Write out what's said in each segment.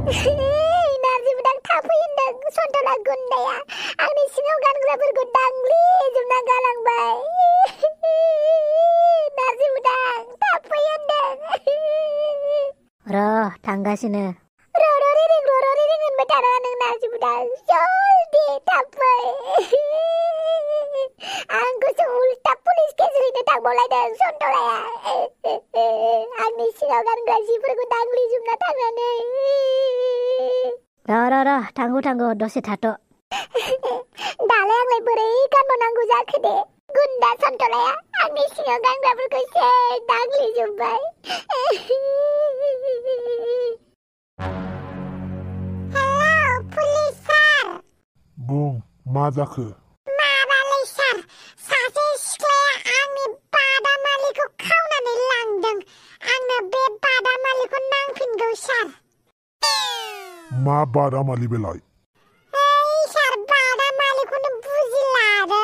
नारजि बुदां थाफै होनदों सन्थला गुन्दाया आंनि सिङाव गानग्राफोरखौ दांग्लिजोबना गालांबाय। नारजि बुदां थाफै होनदों। थांगासिनो। र'रिरिं होनबाय थानाङा नों नारजि बुदां जल्दि थाफै। आंखौसो उल्टा पुलिस केस हैनो थांबावलायदों सन्थलाया। आंनि सिङाव गानग्रा जिफोरखौ दांग्लिजोबना थांनानै। थांगौ दसे थाथ'। दालाय आंलाय बोरै गानबावनांगौ जाखो दे? गुन्दा सन्थलाया आंनि सिङाव गानग्राफोरखौ एसे दांग्लिजोबबाय। हेलौ पुलिस सार। बुं मा जाखो? माबालै सार, सासे सिख्लाया आंनि बादामालिखौ खावनानै लांदों। आंनो बे बादामालिखौ नांफिनगौ सार। मा बादामालि बेलाय? सार बादामालिखौनो बुजिला आरो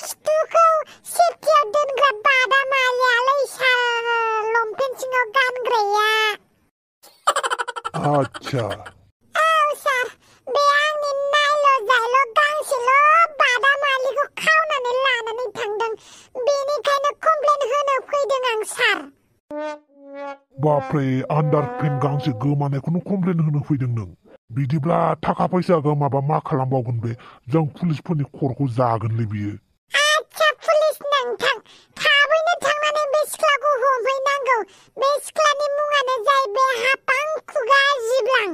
खिथुखौ सेफ्टियाव दोनग्रा बादामालियालै सार, लंपेन्ट सिङाव गानग्राया। आच्छा। औ सार, बे आंनि नायल' जायल' गांसेल' बादामालिखौ खावनानै लानानै थांदों। बेनिखायनो कमप्लेन होनो फैदों आं सार। बाप्रे, आन्डारपेन्ट गांसे गोमानायखौनो कमप्लेन होनो फैदों नों? बिदिब्ला थाखा फैसा गोमाबा मा खालामबावगोन बे? जों पुलिसफोरनि खर'खौ जागोनलै बियो। आच्छा पुलिस नोंथां, थाबैनो थांनानै बे सिख्लाखौ हमहैनांगौ। बे सिख्लानि मुङानो जाहैबाय हापां खुगा जिब्लां।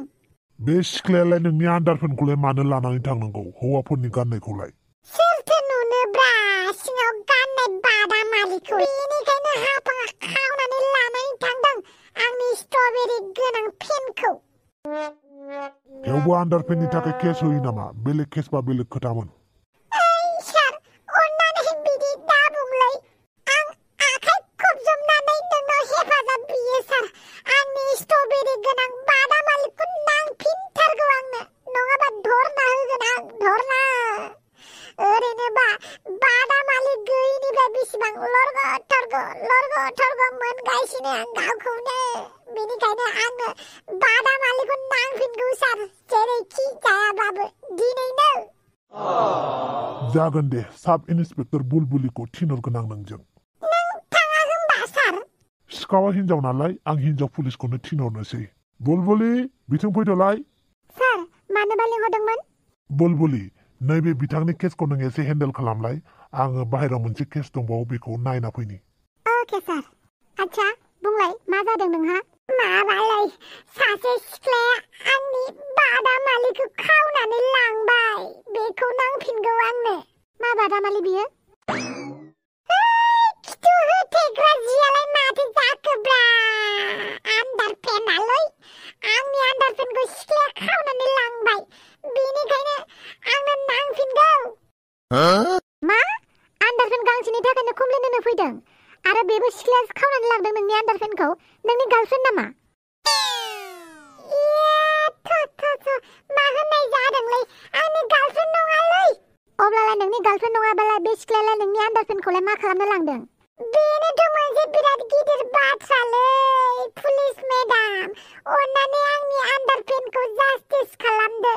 बे सिख्लायालाय नोंनि आन्डारपेन्टखौलाय मानो लानानै थांनांगौ, हौवाफोरनि गाननायखौलाय? सोरथो नुनोब्रा सिङाव गाननाय बादामालिखौ? बेनिखायनो हापाङा खावनानै लानानै थांदों आंनि स्ट्रबेरि गोनां पेनखौ। थेवबो आन्डारपेन्टनि थाखाय केस होयो नामा? बेलेग केसबा बेलेग खोथामोन। सार, अन्नानै बिदि दाबुंलै। आं आखाइ खबजबनानै नोंनाव हेफाजाब बियो सार। आंनि स्ट्रबेरि गोनां बादामालिखौ नांफिनथारगौ आंनो, नङाबा धरना होगोन आं, धरना। ओरैनोबा बादामालि गैयिनिफ्राय बेसेबां लरग' थरग' मोनगासिनो आं गावखौनो। बेनिखायनो आंनो बादामालिखौ नांफिनगौ सार, जेरैखि जायाबाबो दिनैनो। जागोन दे, साब इन्सपेक्टर बुलबुलिखौ थिनहरगोन आं नोंजों। नों थाङा होमबा सार? सिखावा हिनजाव नालाय आं हिनजाव पुलिसखौनो थिनहरनोसै। बुलबुलि, बिथिं फैदोलाय। सार, मानोबा लिंहरदोंमोन? बुलबुलि, नैबे बिथांनि केसखौ नों एसे हेन्डेल खालामलाय। आङो बाहेरायाव मोनसे केस दंबावो, बेखौ नायना फैनि। अके सार। आच्छा, बुंलाय मा जादों नोंहा? माबालै, सासे सिख्लाया आंनि बादामालिखौ खावनानै लांबाय। बेखौ नांफिनगौ आंनो। मा बादामालि बियो? खिथु होथेग्रा जियालाय माथो जाखोब्रा? आन्डारपेन्टआलै। आंनि आन्डारपेन्टखौ सिख्लाया खावनानै लांबाय। बेनिखायनो आंनो नांफिनगौ। मा? आन्डारपेन्ट गांसेनि थाखायनो कमप्लेन होनो फैदों? आरो बेबो सिख्लाया खावनानै लांदों नोंनि आन्डारपेन्टखौ? नोंनि गार्लफ्रेन्ड नामा? मा होननाय जादोंलै? आंनि गार्लफ्रेन्ड नङालै। अब्लालाय नोंनि गार्लफ्रेन्ड नङाबालाय बे सिख्लायालाय नोंनि आन्डारपेन्टखौलाय मा खालामनो लांदों? बेनोथ' मोनसे बिराद गिदिर बाथ्रालै पुलिस मेडाम। अन्नानै आंनि आन्डारपेन्टखौ जास्टिस खालामदो।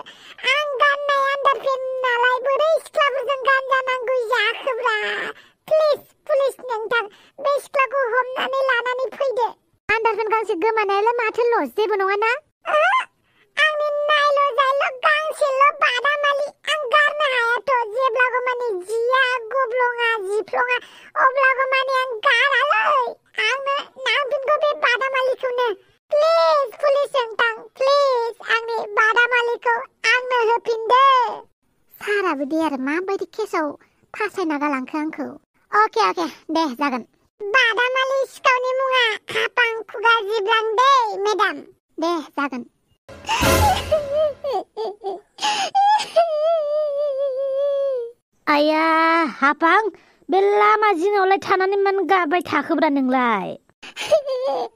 आं गाननाय आन्डारपेन्टआलाय बोरै सिख्लाफोरजों गानजानांगौ जाखोब्रा? प्लिज पुलिस नोंथां, बे सिख्लाखौ हमनानै लानानै फैदो। आन्डारपेन्ट गांसे गोमानायालाय माथो लस, जेबो नङाना? आंनि नायल' जायल' गांसेल' बादामालि आं गारनो हायाथ'। जेब्लागो माने जिया गब्लङा जिफ्लङा अब्लागो माने आं गारालै। आंनो नांफिनगौ बे बादामालिखौनो। प्लिज पुलिस नोंथां, प्लिज आंनि बादामालिखौ आंनो होफिनदो। साराबो दे आरो माबायदि केसाव फासायना गालांखो आंखौ। अके दे जागोन। बादामालि सिखावनि मुङा हापां खुगा जिब्लां दे मेडाम। दे जागोन। आया हापां, बे लामा जिङावलाय थानानै मानो गाबबाय थाखोब्रा नोंलाय?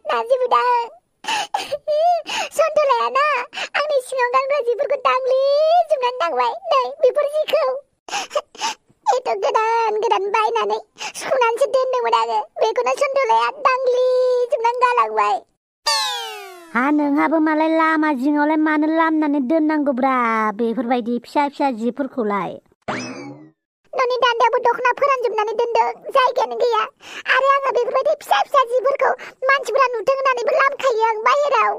नारजि बुदां, सन्थलाया ना आंनि सिङाव गानग्रा जिफोरखौ दांग्लिजोबनानै थांबाय। नै बेफोर जिखौ एथ' गोदान बायनानै सुनानैसो दोनदोंमोन आङो। बेखौनो सन्थलाया दांग्लिजोबनानै गालांबाय। हा नोंहाबो मालाय लामा जिङावलाय मानो लामनानै दोननांगौब्रा बेफोरबायदि फिसा फिसा जिफोरखौलाय न'नि दान्दायावबो दख'ना फोरानजोबनानै दोनदों जायगायानो गैया आरो आङो बेफोरबायदि फिसा फिसा जिफोरखौ मानसिफोरा नुथों होननानैबो लामखायो आं बाहेराव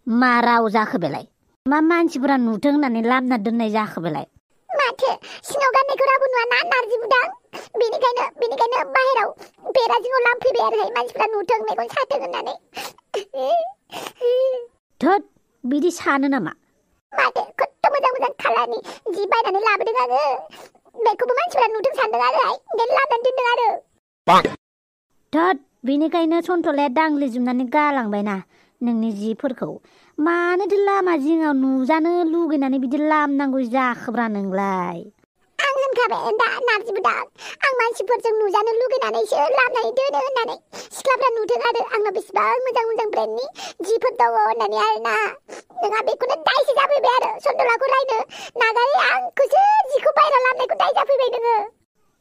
मा राव जाखो बेलाय मा मानसिफोरा नुथों होननानै लामना दोननाय जाखो बेलाय माथो सिङाव गाननायखौ रावबो नुवा ना नारजि बुदां बेनिखायनो बाहेराव बेरा जिङाव लामफैबाय आरोहाय मानसिफोरा नुथों मेगन साथों होननानै धोद बिदि सानो नामा माथो खत्त' मोजां खालारनि जि बायनानै लाबोदों आङो बेखौबो मानसिफोरा नुथों सानदों आरोहाय ओंखायनो लामनानै दोनदों आरो धोद बेनिखायनो सन्थलाया दांग्लिजोबनानै गालांबायना नोंनि जिफोरखौ मानोथो लामा जिङाव नुजानो लुगैनानै बिदि लामनांगौ जाखोब्रा नोंलाय आं होनखाबाय दा नारजि बुदां आं मानसिफोरजों नुजानो लुगैनानैसो लामनानै दोनो होननानै सिख्लाफ्रा नुथों आरो आंनाव बेसेबां मोजां ब्रेन्डनि जिफोर दङ होननानै आरोना नोंहा बेखौनो दायसो जाफैबाय आरो सन्थलाखौ रायनो नागारै आंखौसो जिखौ बाहेराव लामनायखौ दाय जाफैबाय नोङो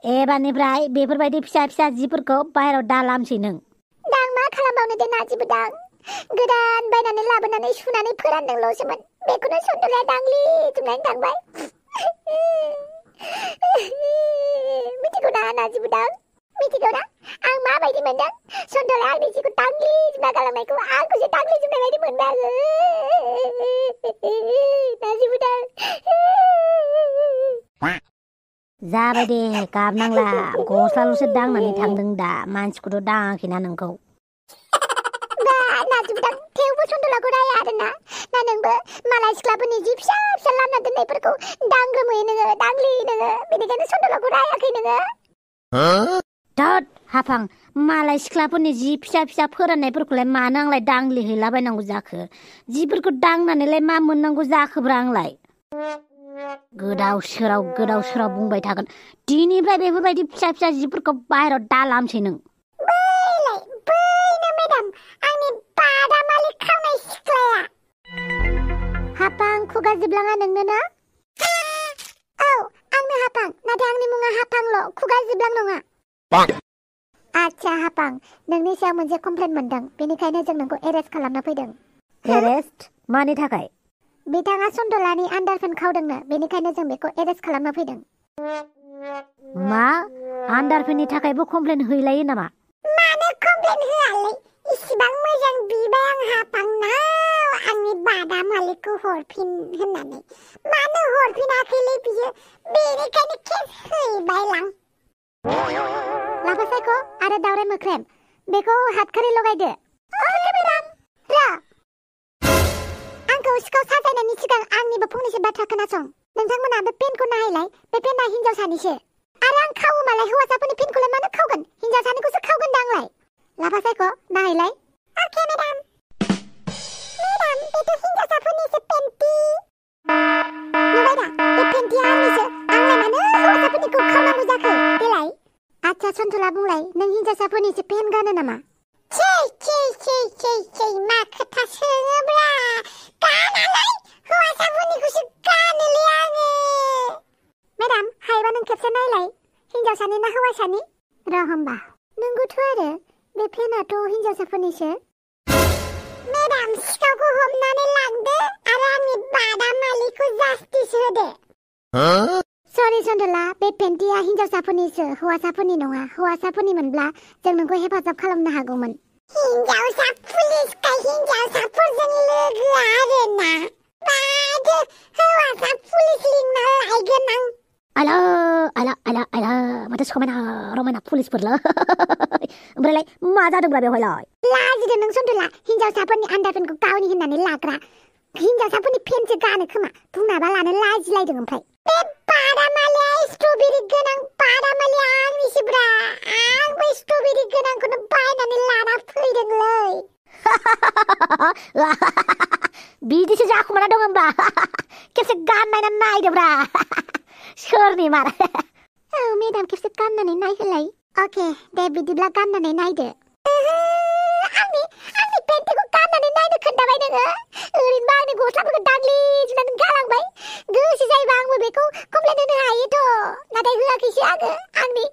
एबारनिफ्राय बेफोरबायदि फिसा फिसा जिफोरखौ बाहेराव दालामसै नों दा आं मा खालामबावनो दे नारजि बुदां गोदान बायनानै लाबोनानै सुनानै फोरानदोंल'सोमोन बेखौनो सन्थलाया दांग्लिजोबनानै थांबाय मिथिगौ ना नारजि बुदां मिथिगौ ना आं माबायदि मोनदों सन्थलाया आंनि जिखौ दांग्लिजोबना गालांनायखौ आंखौसो दांग्लिजोबनाय बायदि मोनबाय आङो नारजि बुदां जाबाय दे गाबनांला गस्लाल'सो दांनानै थांदों दा मानसिखौथ' दाङाखैना नोंखौ नारजि बुदां थेवबो सन्थलाखौ राया आरोना ना नोंबो मालाय सिख्लाफोरनि जि फिसा फिसा लामना दोननायफोरखौ दांग्रोमोयो नोङो दांग्लियो नोङो बेनिखायनो सन्थलाखौ रायाखै नोङो धोद हाफां मालाय सिख्लाफोरनि जि फिसा फिसा फोराननायफोरखौलाय मानो आंलाय दांग्लिहैलाबायनांगौ जाखो जिफोरखौ दांनानैलाय मा मोननांगौ जाखोब्रा आंलाय गोदाव सोराव बुंबाय थागोन दिनैनिफ्राय बेफोरबायदि फिसा फिसा जिफोरखौ बाहेराव दालामसै नों बैनो मेडाम आंनि बादामालि खावनाय सिख्लाया हापां खुगा जिबलाङा नोंनो ना औ आंनो हापां नाथाय आंनि मुङा हापांल' खुगा जिबलां नङा आच्छा हापां नोंनि सायाव मोनसे कमप्लेन मोनदों बेनिखायनो जों नोंखौ एरेस्ट खालामना फैदों एरेस्ट मानि थाखाय बिथाङा सन्थलानि आन्डारपेन्ट खावदोंनो बेनिखायनो जों बेखौ एरेस्ट खालामना फैदों मा आन्डारपेन्टनि थाखायबो कमप्लेन हैलायो नामा मानो कमप्लेन होआलै इसिबां मोजां बिबाय आं हापांनाव आंनि बादामालिखौ हरफिन होननानै मानो हरफिनाखैलै बियो बेनिखायनो केस हैबायलां लाफा सायख' आरो दावराय मोख्रेब बेखौ हातखारि लगायदो अके मेडाम आंखौ सिखाव साजायनायनि सिगां आंनिबो फंनैसो बाथ्रा खोनासं नोंथांमोना बे पेनखौ नायलाय बे पेनआ हिनजावसानिसो आरो आं खावोमालाय हौवासाफोरनि पेनखौलाय मानो खावगोन हिनजावसानिखौसो खावगोन दांलाय लाफा सायख' नायलाय अके मेडाम बेथ' हिनजावसाफोरनिसो पेन्टि नुबाय दा बे पेन्टिया आंनिसो आंलाय मानो हौवासाफोरनिखौ खावनांगौ जाखो देलाय आच्छा सन्थला बुंलाय नों हिनजावसाफोरनिसो पेन्ट गानो नामा मा खोथा सोङोब्रा गानालाय हौवासाफोरनिखौसो गानोलै आङो मेडाम हायोबा नों खेबसे नायलाय हिनजावसानि ना हौवासानि र' होमबा नंगौथ' आरो बे पेनाथ' हिनजावसाफोरनिसो मेडाम सिखावखौ हमनानै लांदो आरो आंनि बादामालिखौ जास्टिस होदो सरि सन्थला बे पेन्टिया हिनजावसाफोरनिसो हौवासाफोरनि नङा हौवासाफोरनि मोनब्ला जों नोंखौ हेफाजाब खालामनो हागौमोन हिनजावसा पुलिसखा हिनजावसाफोरजों लोगो आरोना बादो हौवासा पुलिस लिंना लायगोन आं आला माथो समायना रमायना पुलिसफोरल ओमफ्रायलाय मा जादोंब्रा बेवहायलाय लाजिदो नों सन्थला हिनजावसाफोरनि आन्डारपेन्टखौ गावनि होननानै लाग्रा हिनजावसाफोरनि पेन्टसो गानो खोमा बुंनाबा लानो लाजिलायदों ओमफ्राय बे बादामालिया स्ट्रबेरि गोनां बादामालिया आंनिसोब्रा आं बै स्ट्रबेरि गोनांखौनो बायनानै लाना फैदोंलै बिदिसो जाखुमाना दं होमबा खेबसे गाननायना नायदोब्रा सोरनि मार औ मेडाम खेबसे गाननानै नायहोलाय अके दे बिदिब्ला गाननानै नायदो आंनि पेन्टखौ गाननानै नायनो खोन्थाबाय नोङो ओरैनोबा आंनि गस्लाफोरखौ दाग्लिजोबनानै गालांबाय गोसो जायोबा आंबो बेखौ कमप्लेन होनो हायोथ' नाथाय होआखैसो आङो आंनि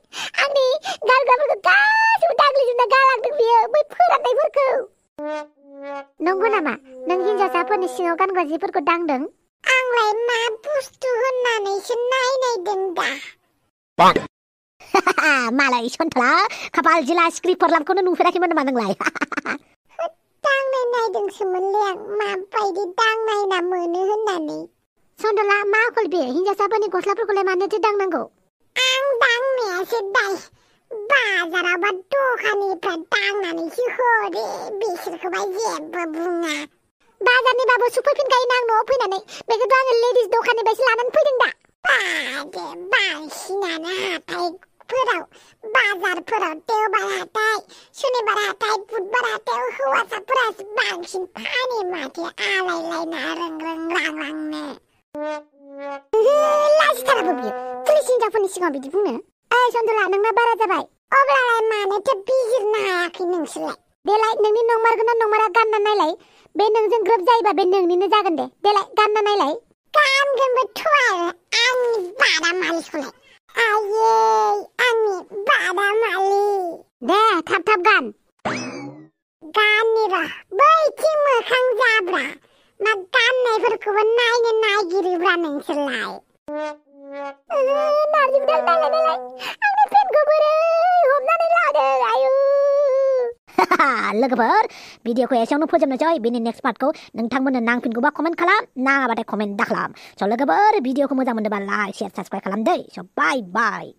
गानग्राफोरखौ गासिबो दाग्लिजोबना गालांदों बियो बै फोराननायफोरखौ नामा नों हिन्जावसाफोरनि सिङाव गानग्रा जिफोरखौ दांदों आंलाय मा बुस्थु होननानैसो नायनायदों दा मालाय सन्थला खाफाल जिला स्क्रिप्ट फरलामखौनो नुफेराखैमोन नामा नोंलाय दांनाय नायदोंसोमोनलै आं माबायदि दांनायना मोनो होननानै सन्दला मा आखल बे हिन्जावसाफोरनि गस्लाफोरखौलाय मानोथो दांनांगौ आं दांनायासो दाय बाजाराव बा दखाननिफ्राय दांनानैसो हरो बिसोरखौबा जेबो बुङा बाजारनिबाबो सफैफिनखायोना आं न'आव फैनानै बेखौथ' आङो लेडिस दखाननिफ्रायसो लानानै फैदों दा बादे बांसिनानो हाथायफोराव बाजारफोराव देवबार हाथाय सुनिबार हाथाय बुधबार हाथायाव हौवासाफोरासो बांसिन फानो माथो आलायलायना रों लाजिथाराबो बियो पुलिस हिन्जावफोरनि सिगाङाव बिदि बुंनो ओइ सन्दला नोंना बारा जाबाय अब्लालाय मानोथो बिजिरनो हायाखै नोंसोरलाय देलाय नोंनि नंमारगौना नंमारा गानना नायलाय बे नोंजों ग्रोब जायोबा बे नोंनिनो जागोन दे देलाय गानना नायलाय गानगोनबोथ' आरो आंनि बादामालिखौलाय आयै आंनि बादामालि दे थाब थाब गान गाननि र' बैथिं मोखां जाब्रा मा गाननायफोरखौबो नायनो नागिरोब्रा नोंसोरलाय नारजिबो दालाय आंनि पेनखौ बोरै हमनानै लादों आयु लोगोफोर भिडिअखौ एसेयावनो फोजोबनोसै बेनि नेक्स्ट पार्टखौ नोंथांमोननो नांफिनगौबा कमेन्ट खालाम नाङाबाथाय कमेन्ट दाखालाम स' लोगोफोर भिडिअखौ मोजां मोनदोंबा लाइक शेयार साबस्क्राइब खालाम दै स' बाय बाय